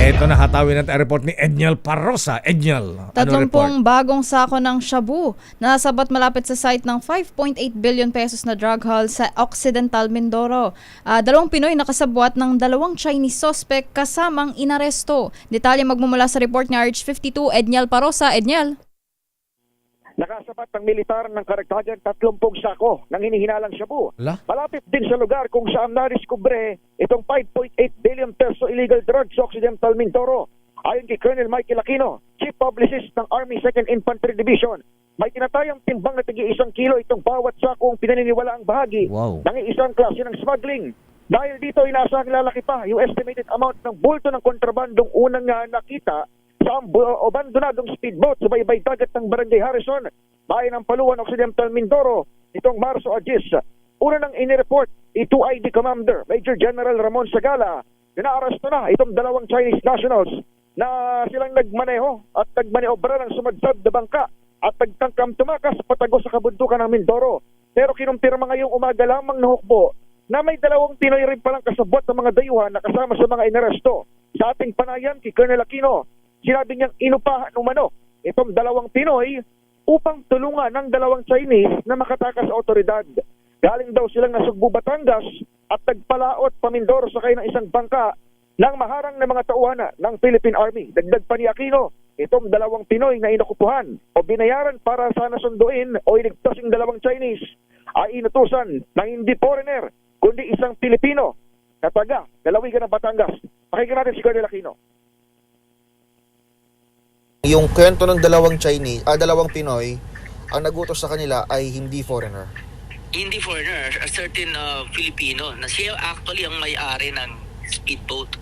Ito na hatawin natin ang report ni Edniel Parrosa. Edniel, ano report? 30 bagong sako ng shabu nasabat malapit sa site ng 5.8 billion pesos na drug haul sa Occidental Mindoro. 2 Pinoy nakasabwat ng 2 Chinese suspect kasamang inaresto. Detalye magmumula sa report ni RH52, Edniel Parrosa. Edniel. Nakasabat ng militar ng karagdagan 30 sako ng hinihinalang shabu. Ala? Malapit din sa lugar kung saan nadiskubre itong 5.8 billion peso illegal drugs sa Occidental Mindoro. Ayon kay Colonel Michael Aquino, Chief Publicist ng Army 2nd Infantry Division, may tinatayang timbang na tig-1 kilo itong bawat sakong pinaniniwalaang bahagi ng isang klase ng smuggling. Dahil dito inaasahang lalaki pa yung estimated amount ng bulto ng kontrabandong unang nakita sa abandonadong speedboat sa baybay dagat ng Barangay Harrison, bayan ng Paluan, Occidental Mindoro, itong Marso Agis. Una nang inireport, I-2ID Commander Major General Ramon Sagala, inaaresto na itong 2 Chinese nationals na silang nagmaneho at nagmaneobra ng sumadsad na bangka at nagtangkam tumakas patago sa kabundukan ng Mindoro. Pero kinumpirma ngayong umaga lamang na hukbo na may 2 Pinoy rin palang kasabwat ng mga dayuhan na kasama sa mga inaresto. Sa ating panayan kay Colonel Aquino, sinabi niyang inupahan umano itong 2 Pinoy upang tulungan ng 2 Chinese na makatakas sa otoridad. Galing daw silang nasugbu Batangas at nagpalaot pamindoro sakay ng isang bangka ng maharang na mga tauhan ng Philippine Army. Dagdag pa ni Aquino, itong 2 Pinoy na inakupuhan o binayaran para sana sunduin o iligtas yung 2 Chinese ay inutusan ng hindi foreigner kundi isang Pilipino na taga lalawigan ng Batangas. Pakinggan natin si Colonel Aquino. Yung kwento ng 2 Pinoy, ang nagutos sa kanila ay hindi foreigner. Hindi foreigner, a certain Filipino na siya actually ang may-ari ng speedboat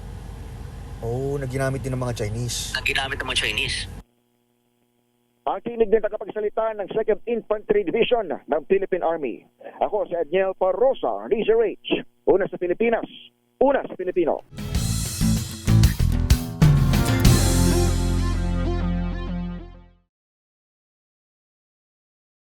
Oh, naginamit din ng mga Chinese. na ginamit ng mga Chinese. Ang tinig din tagapagsalita ng 2nd Infantry Division ng Philippine Army. Ako si Edniel Parrosa, DZRH. Una sa Pilipinas, una sa Pilipino.